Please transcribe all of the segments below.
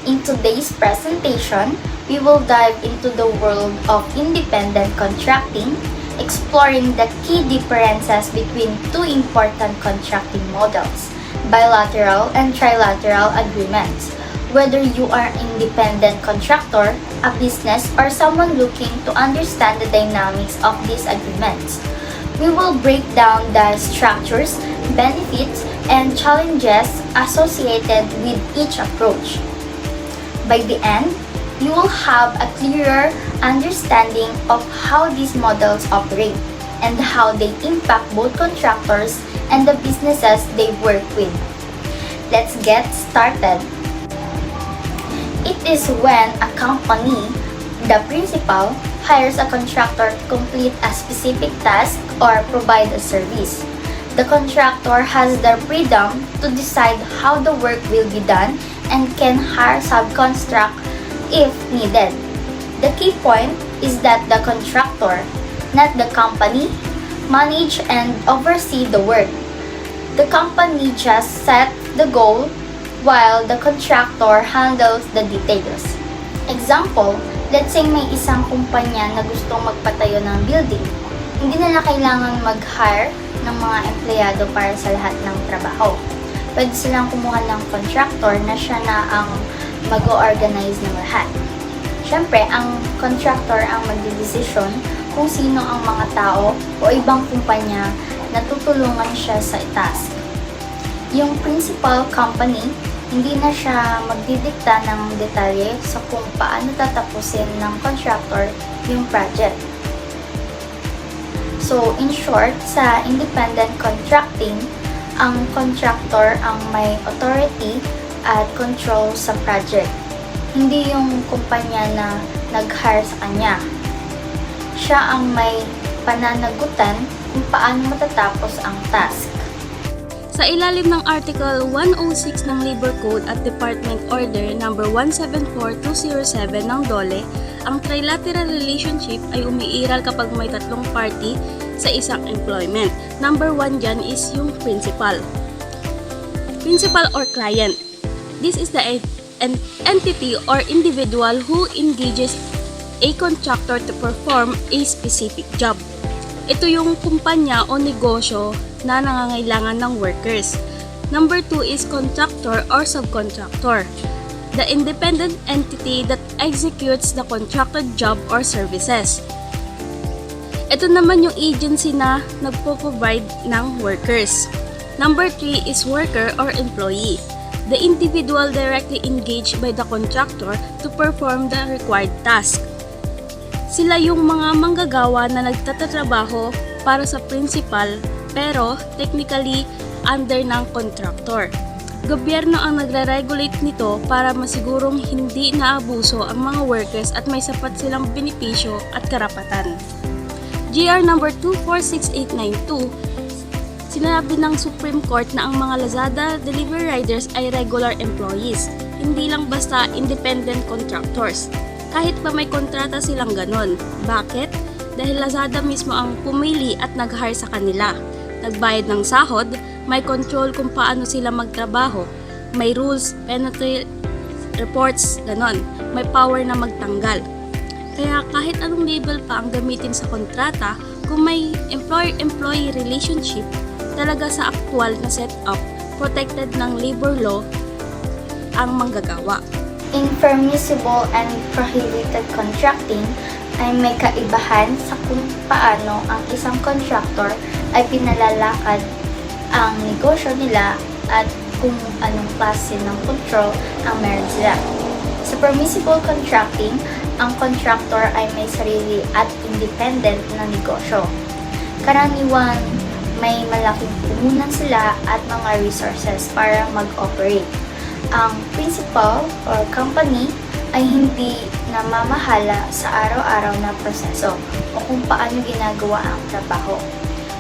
In today's presentation, we will dive into the world of independent contracting, exploring the key differences between two important contracting models, bilateral and trilateral agreements. Whether you are an independent contractor, a business, or someone looking to understand the dynamics of these agreements, we will break down the structures, benefits, and challenges associated with each approach. By the end, you will have a clearer understanding of how these models operate and how they impact both contractors and the businesses they work with. Let's get started. It is when a company, the principal, hires a contractor to complete a specific task or provide a service. The contractor has the freedom to decide how the work will be done and can hire subcontract if needed. The key point is that the contractor, not the company, manage and oversee the work. The company just set the goal while the contractor handles the details. Example, let's say may isang kumpanya na gustong magpatayo ng building. Hindi nila kailangan mag-hire ng mga empleyado para sa lahat ng trabaho. Pwede silang kumuha ng contractor na siya na ang mag-organize ng lahat. Siyempre, ang contractor ang magdidesisyon kung sino ang mga tao o ibang kumpanya na tutulungan siya sa task. Yung principal company, hindi na siya magdidikta ng detalye sa kung paano tatapusin ng contractor yung project. So, in short, sa independent contracting, ang contractor ang may authority at control sa project. Hindi yung kumpanya na nag-hire sa kanya. Siya ang may pananagutan kung paano matatapos ang task. Sa ilalim ng Article 106 ng Labor Code at Department Order No. 174207 ng DOLE, ang trilateral relationship ay umiiral kapag may tatlong party sa isang employment. Number 1 dyan is yung principal. Principal or client. This is the an entity or individual who engages a contractor to perform a specific job. Ito yung kumpanya o negosyo na nangangailangan ng workers. Number 2 is contractor or subcontractor. The independent entity that executes the contracted job or services. Ito naman yung agency na nagpo-provide ng workers. Number 3 is worker or employee. The individual directly engaged by the contractor to perform the required task. Sila yung mga manggagawa na nagtatrabaho para sa principal pero technically under ng contractor. Gobyerno ang nagre-regulate nito para masigurong hindi naabuso ang mga workers at may sapat silang benepisyo at karapatan. GR number 246892, sinabi ng Supreme Court na ang mga Lazada delivery riders ay regular employees, hindi lang basta independent contractors. Kahit pa may kontrata silang ganon. Bakit? Dahil Lazada mismo ang pumili at nag-hire sa kanila. Nagbayad ng sahod, may control kung paano sila magtrabaho, may rules, penalty reports, ganon. May power na magtanggal. Kaya kahit anong label pa ang gamitin sa kontrata, kung may employer-employee relationship, talaga sa aktual na setup, protected ng labor law ang manggagawa. Impermissible and prohibited contracting ay may kaibahan sa kung paano ang isang contractor ay pinalalakad ang negosyo nila at kung anong klase ng control ang meron sila. Sa permissible contracting, ang contractor ay may sarili at independent na negosyo. Karaniwan, may malaking puhunan sila at mga resources para mag-operate. Ang principal or company ay hindi namamahala sa araw-araw na proseso o kung paano ginagawa ang trabaho.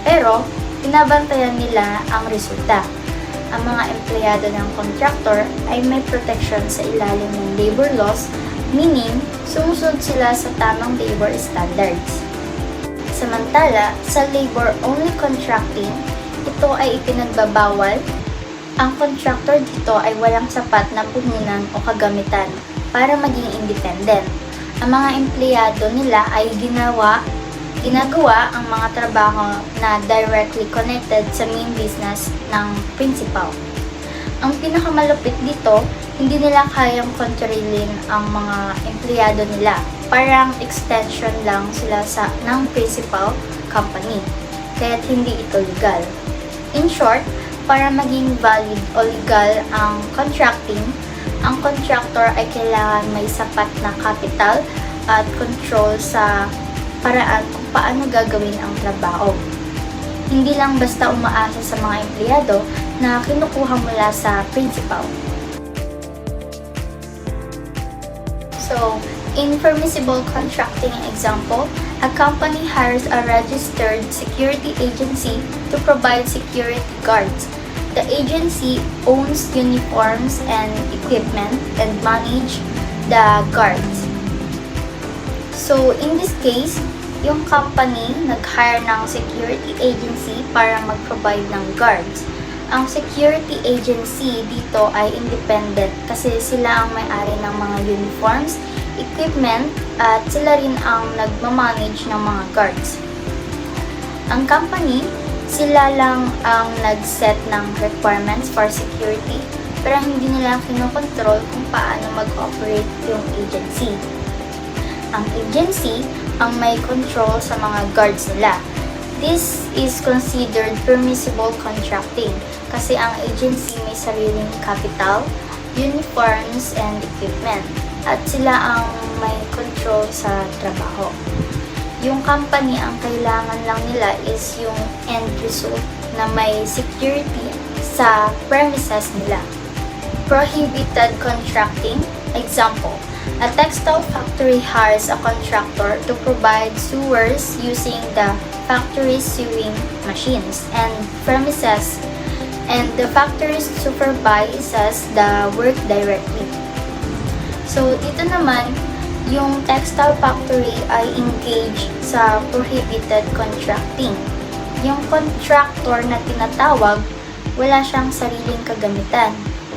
Pero, pinabantayan nila ang resulta. Ang mga empleyado ng contractor ay may protection sa ilalim ng labor laws, meaning sumusunod sila sa tamang labor standards. Samantala, sa labor-only contracting, ito ay ipinagbabawal Ang contractor dito ay walang sapat na puhunan o kagamitan para maging independent. Ang mga empleyado nila ay ginagawa ang mga trabaho na directly connected sa main business ng principal. Ang pinakamalupit dito, hindi nila kayang kontrolin ang mga empleyado nila. Parang extension lang sila ng principal company. Kaya't hindi ito legal. In short, para maging valid o legal ang contracting, ang contractor ay kailangan may sapat na capital at control sa paraan kung paano gagawin ang trabaho. Hindi lang basta umaasa sa mga empleyado na kinukuha mula sa principal. So, in permissible contracting example, a company hires a registered security agency to provide security guards. The agency owns uniforms and equipment and manage the guards. So, in this case, yung company nag-hire ng security agency para mag-provide ng guards. Ang security agency dito ay independent kasi sila ang may-ari ng mga uniforms, equipment, at sila rin ang nagmamanage ng mga guards. Ang company, sila lang ang nag-set ng requirements for security pero hindi nila kinokontrol kung paano mag-operate yung agency. Ang agency ang may control sa mga guards nila. This is considered permissible contracting kasi ang agency may sariling capital, uniforms, and equipment at sila ang may control sa trabaho. Yung company, ang kailangan lang nila is yung end result na may security sa premises nila. Prohibited contracting. Example, a textile factory hires a contractor to provide sewers using the factory's sewing machines and premises, and the factory supervises the work directly. So, dito naman, yung textile factory ay engaged sa prohibited contracting. Yung contractor na tinatawag, wala siyang sariling kagamitan.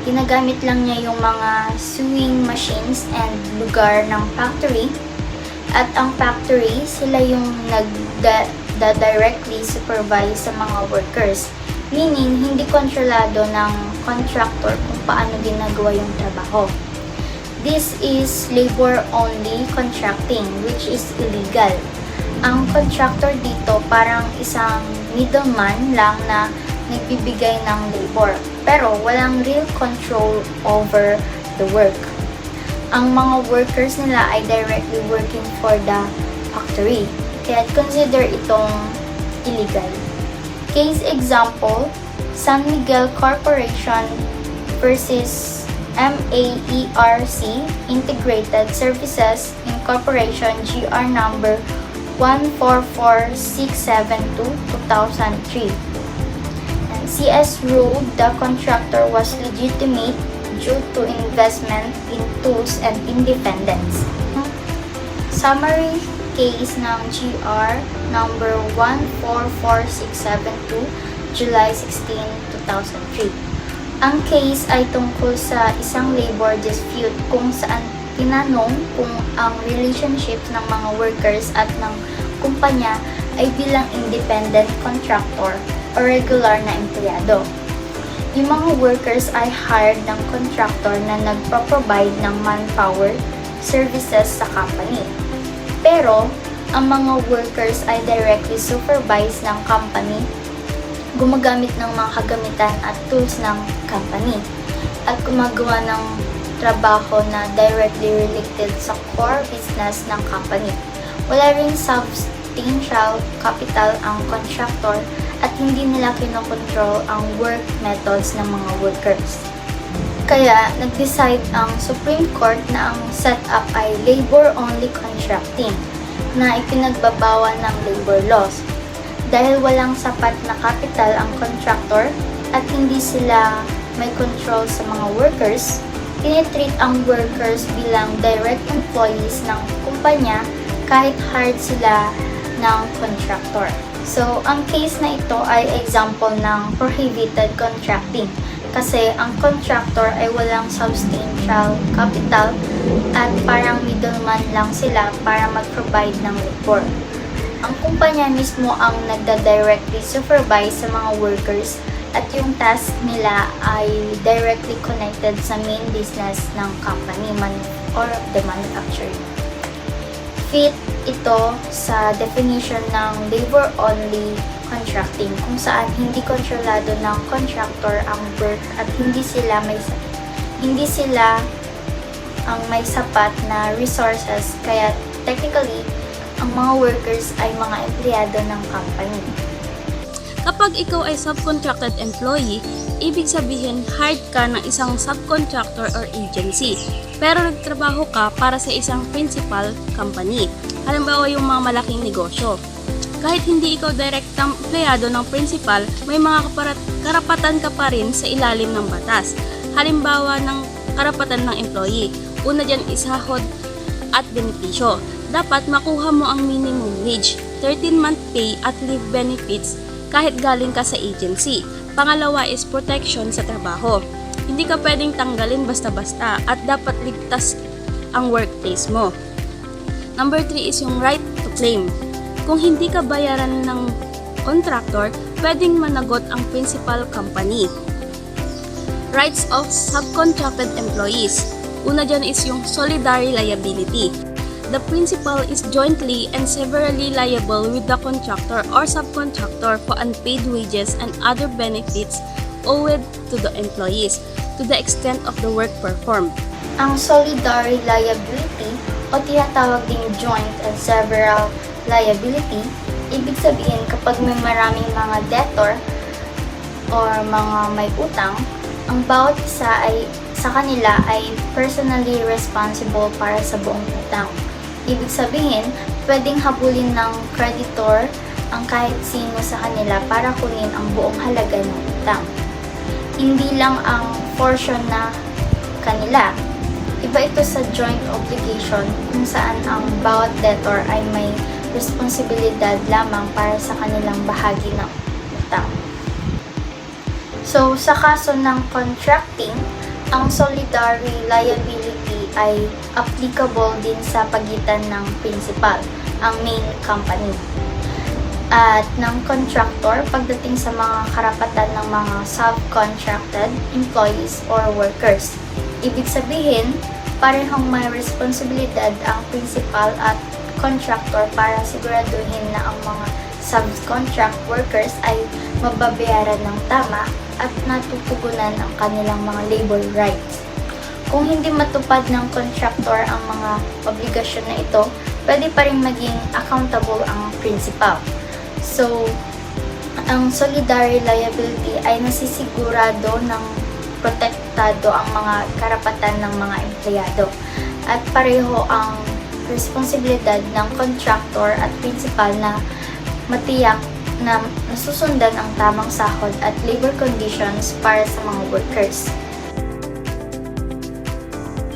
Ginagamit lang niya yung mga sewing machines and lugar ng factory. At ang factory, sila yung directly supervise sa mga workers. Meaning, hindi kontrolado ng contractor kung paano ginagawa yung trabaho. This is labor-only contracting, which is illegal. Ang contractor dito parang isang middleman lang na nagbibigay ng labor, pero walang real control over the work. Ang mga workers nila ay directly working for the factory, kaya consider itong illegal. Case example, San Miguel Corporation versus MAERC Integrated Services Incorporation GR number 144672-2003. And CS ruled the contractor was legitimate due to investment in tools and independence. Summary case ng GR number 144672 July 16, 2003. Ang case ay tungkol sa isang labor dispute kung saan tinanong kung ang relationship ng mga workers at ng kumpanya ay bilang independent contractor o regular na empleyado. Yung mga workers ay hired ng contractor na nagpo-provide ng manpower services sa company. Pero, ang mga workers ay directly supervised ng company, gumagamit ng mga kagamitan at tools ng company, at gumagawa ng trabaho na directly related sa core business ng company. Wala ring substantial capital ang contractor at hindi nila kinokontrol ang work methods ng mga workers. Kaya, nag-decide ang Supreme Court na ang setup ay labor-only contracting na ipinagbabawal ng labor laws. Dahil walang sapat na capital ang contractor at hindi sila may control sa mga workers, tinitreat ang workers bilang direct employees ng kumpanya kahit hired sila ng contractor. So, ang case na ito ay example ng prohibited contracting Kasi ang contractor ay walang substantial capital at parang middleman lang sila para mag-provide ng labor. Ang kumpanya mismo ang nagda-directly supervise sa mga workers at yung task nila ay directly connected sa main business ng company or the manufacturing. Fit ito sa definition ng labor-only contracting kung saan hindi kontrolado ng contractor ang work at hindi sila ang may sapat na resources kaya technically ang mga workers ay mga empleyado ng company. Kapag ikaw ay subcontracted employee, ibig sabihin hired ka ng isang subcontractor or agency, pero nagtrabaho ka para sa isang principal company. Halimbawa yung mga malaking negosyo. Kahit hindi ikaw direktang empleyado ng principal, may mga karapatan ka pa rin sa ilalim ng batas. Halimbawa ng karapatan ng employee. Una dyan is sahod at benepisyo. Dapat makuha mo ang minimum wage, 13-month pay at leave benefits kahit galing ka sa agency. Pangalawa is protection sa trabaho. Hindi ka pwedeng tanggalin basta-basta at dapat ligtas ang workplace mo. Number 3 is yung right to claim. Kung hindi ka bayaran ng contractor, pwedeng managot ang principal company. Rights of subcontracted employees. Una dyan is yung solidary liability. The principal is jointly and severally liable with the contractor or subcontractor for unpaid wages and other benefits owed to the employees to the extent of the work performed. Ang solidary liability o tinatawag ding joint and several liability, ibig sabihin kapag may maraming mga debtor or mga may utang, ang bawat isa ay sa kanila ay personally responsible para sa buong utang. Ibig sabihin, pwedeng habulin ng creditor ang kahit sino sa kanila para kunin ang buong halaga ng utang. Hindi lang ang portion na kanila. Iba ito sa joint obligation kung saan ang bawat debtor ay may responsibilidad lamang para sa kanilang bahagi ng utang. So, sa kaso ng contracting, ang solidary liability ay applicable din sa pagitan ng principal, ang main company, at ng contractor pagdating sa mga karapatan ng mga subcontracted employees or workers. Ibig sabihin, parehong may responsibilidad ang principal at contractor para siguraduhin na ang mga subcontract workers ay mababayaran ng tama at natutugunan ang kanilang mga labor rights. Kung hindi matupad ng contractor ang mga obligasyon na ito, pwede pa rin maging accountable ang principal. So, ang solidary liability ay nasisigurado ng protektado ang mga karapatan ng mga empleyado at pareho ang responsibilidad ng contractor at principal na matiyak na nasusundan ang tamang sahod at labor conditions para sa mga workers.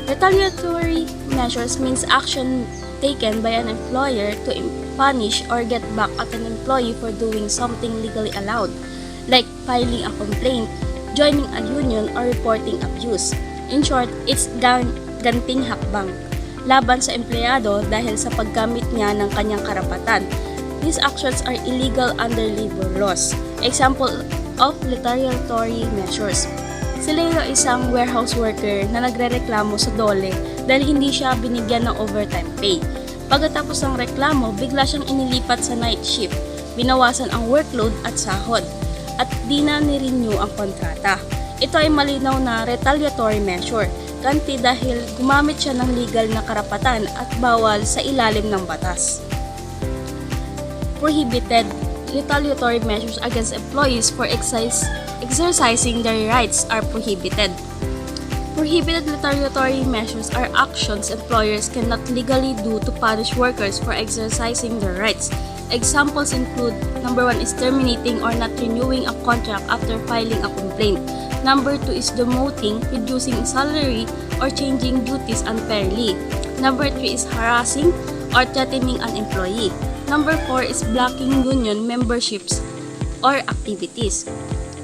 Retaliatory measures means action taken by an employer to punish or get back at an employee for doing something legally allowed, like filing a complaint, joining a union, or reporting abuse. In short, it's ganting hakbang laban sa empleyado dahil sa paggamit niya ng kanyang karapatan. These actions are illegal under labor laws. Example of retaliatory measures. Si Leo isang warehouse worker na nagrereklamo sa DOLE dahil hindi siya binigyan ng overtime pay. Pagkatapos ng reklamo, bigla siyang inilipat sa night shift. Binawasan ang workload at sahod at di na ni-renew ang kontrata. Ito ay malinaw na retaliatory measure. Ganti dahil gumamit siya ng legal na karapatan at bawal sa ilalim ng batas. Prohibited retaliatory measures against employees for exercising their rights are prohibited. Prohibited retaliatory measures are actions employers cannot legally do to punish workers for exercising their rights. Examples include, number 1 is terminating or not renewing a contract after filing a complaint. Number 2 is demoting, reducing salary, or changing duties unfairly. Number 3 is harassing or threatening an employee. Number 4 is blocking union memberships or activities.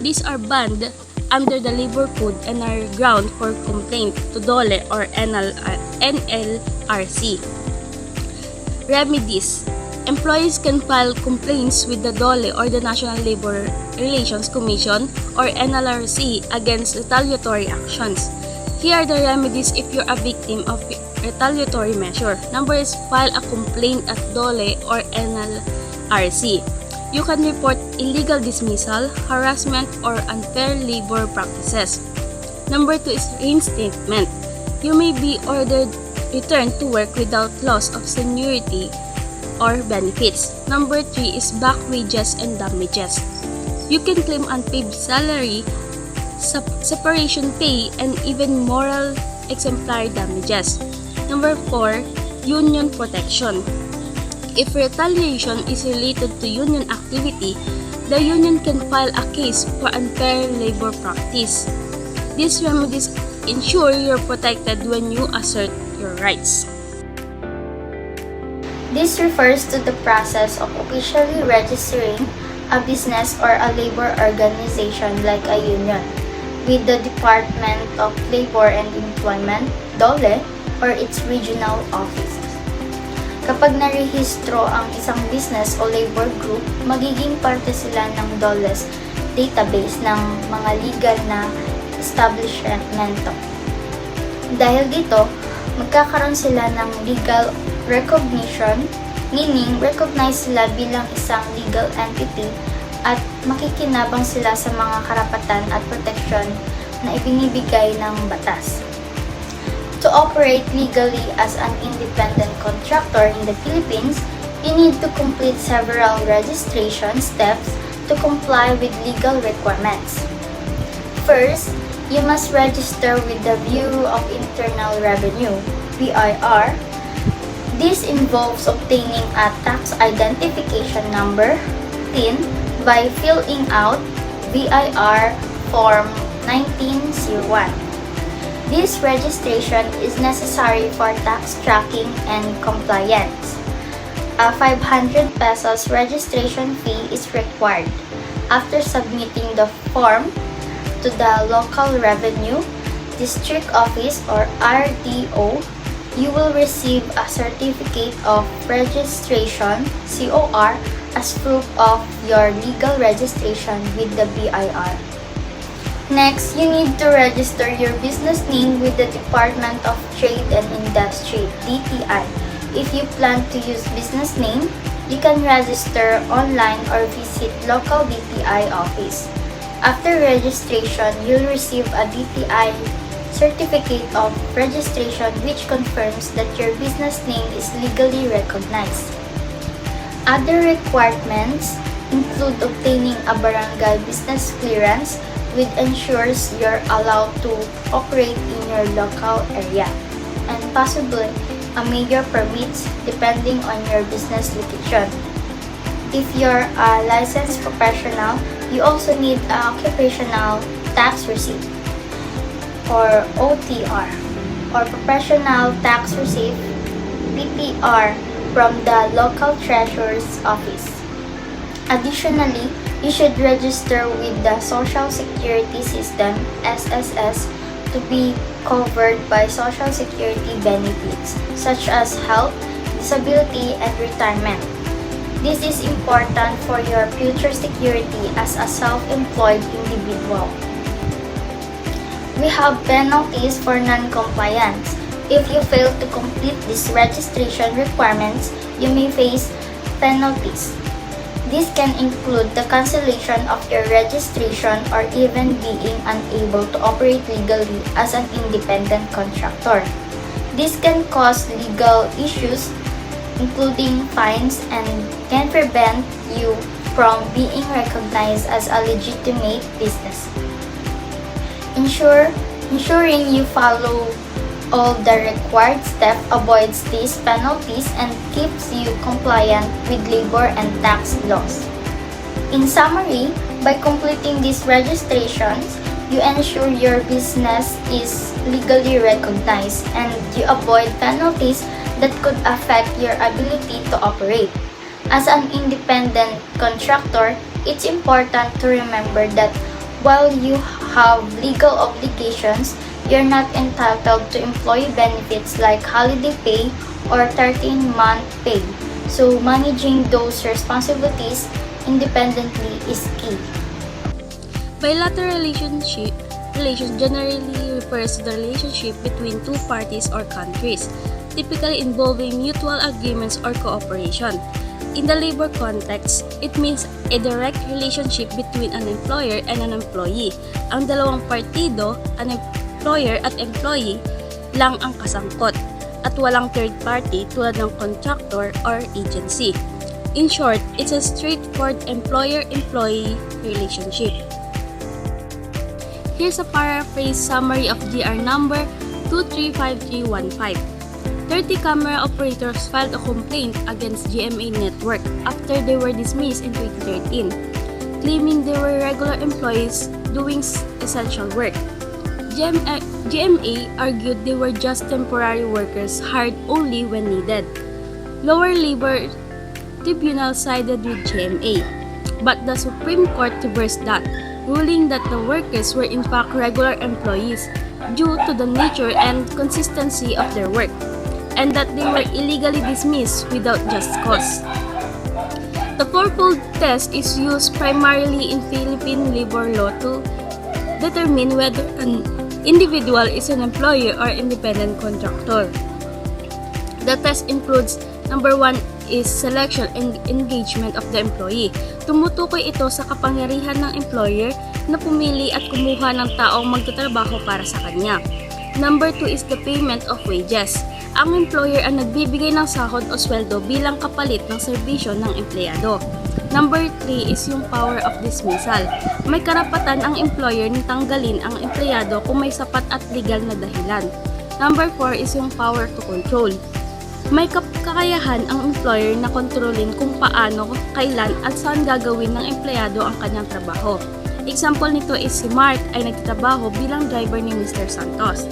These are banned under the Labor Code and are ground for complaint to DOLE or NLRC. Remedies. Employees can file complaints with the DOLE or the National Labor Relations Commission or NLRC against retaliatory actions. Here are the remedies if you're a victim of retaliatory measure. Number is file a complaint at DOLE or NLRC. You can report illegal dismissal, harassment, or unfair labor practices. Number 2 is reinstatement. You may be ordered returned to work without loss of seniority or benefits. Number 3 is back wages and damages. You can claim unpaid salary, separation pay, and even moral exemplary damages. Number 4, union protection. If retaliation is related to union activity, the union can file a case for unfair labor practice. These remedies ensure you're protected when you assert your rights. This refers to the process of officially registering a business or a labor organization like a union with the Department of Labor and Employment, DOLE, or its regional offices. Kapag narehistro ang isang business o labor group, magiging parte sila ng DOLE's database ng mga legal na establishmento. Dahil dito, magkakaroon sila ng legal recognition, meaning recognize sila bilang isang legal entity at makikinabang sila sa mga karapatan at proteksyon na ibinibigay ng batas. To operate legally as an independent contractor in the Philippines, you need to complete several registration steps to comply with legal requirements. First, you must register with the Bureau of Internal Revenue, BIR. This involves obtaining a tax identification number, TIN, by filling out BIR Form 1901. This registration is necessary for tax tracking and compliance. A 500 pesos registration fee is required. After submitting the form to the local revenue district office or RDO, you will receive a certificate of registration (COR) as proof of your legal registration with the BIR. Next, you need to register your business name with the Department of Trade and Industry (DTI). If you plan to use business name, you can register online or visit local DTI office. After registration, you'll receive a DTI certificate of registration which confirms that your business name is legally recognized. Other requirements include obtaining a barangay business clearance, which ensures you're allowed to operate in your local area, and possibly a major permits depending on your business location. If you're a licensed professional, you also need an occupational tax receipt or OTR or professional tax receipt PTR from the local treasurer's office. Additionally, you should register with the Social Security System (SSS) to be covered by Social Security benefits such as health, disability, and retirement. This is important for your future security as a self-employed individual. We have penalties for non-compliance. If you fail to complete these registration requirements, you may face penalties. This can include the cancellation of your registration or even being unable to operate legally as an independent contractor. This can cause legal issues, including fines, and can prevent you from being recognized as a legitimate business. Ensuring you follow all the required steps avoids these penalties and keeps you compliant with labor and tax laws. In summary, by completing these registrations, you ensure your business is legally recognized and you avoid penalties that could affect your ability to operate. As an independent contractor, it's important to remember that While you have legal obligations, you're not entitled to employee benefits like holiday pay or 13-month pay. So managing those responsibilities independently is key. Bilateral relations generally refers to the relationship between two parties or countries, typically involving mutual agreements or cooperation. In the labor context, it means a direct relationship between an employer and an employee. Ang dalawang partido, an employer at employee, lang ang kasangkot at walang third party tulad ng contractor or agency. In short, it's a straightforward employer-employee relationship. Here's a paraphrase summary of GR number 235315. 30 camera operators filed a complaint against GMA Network after they were dismissed in 2013, claiming they were regular employees doing essential work. GMA argued they were just temporary workers hired only when needed. Lower labor tribunal sided with GMA, but the Supreme Court reversed that, ruling that the workers were in fact regular employees due to the nature and consistency of their work, and that they were illegally dismissed without just cause. The fourfold test is used primarily in Philippine labor law to determine whether an individual is an employer or independent contractor. The test includes, number 1 is selection and engagement of the employee. Tumutukoy ito sa kapangyarihan ng employer na pumili at kumuha ng taong magtatrabaho para sa kanya. Number 2 is the payment of wages. Ang employer ang nagbibigay ng sahod o sweldo bilang kapalit ng serbisyo ng empleyado. Number 3 is yung power of dismissal. May karapatan ang employer na tanggalin ang empleyado kung may sapat at legal na dahilan. Number 4 is yung power to control. May kakayahan ang employer na kontrolin kung paano, kailan at saan gagawin ng empleyado ang kanyang trabaho. Example nito is si Mark ay nagtatrabaho bilang driver ni Mr. Santos.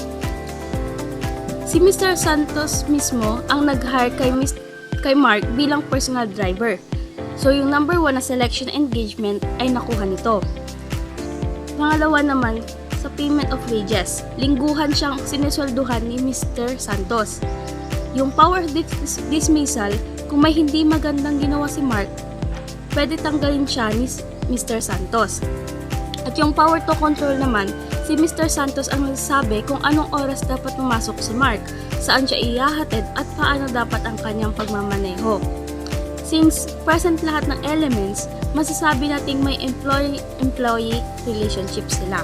Si Mr. Santos mismo ang nag-hire kay Mark bilang personal driver. So yung number 1 na selection engagement ay nakuha nito. Pangalawa naman, sa payment of wages, lingguhan siyang sinesweldohan ni Mr. Santos. Yung power dismissal, kung may hindi magandang ginawa si Mark, pwede tanggalin siya ni Mr. Santos. At yung power to control naman, si Mr. Santos ang nagsasabi kung anong oras dapat pumasok si Mark, saan siya ihahatid at paano dapat ang kanyang pagmamaneho. Since present lahat ng elements, masasabi nating may employee-employee relationship sila.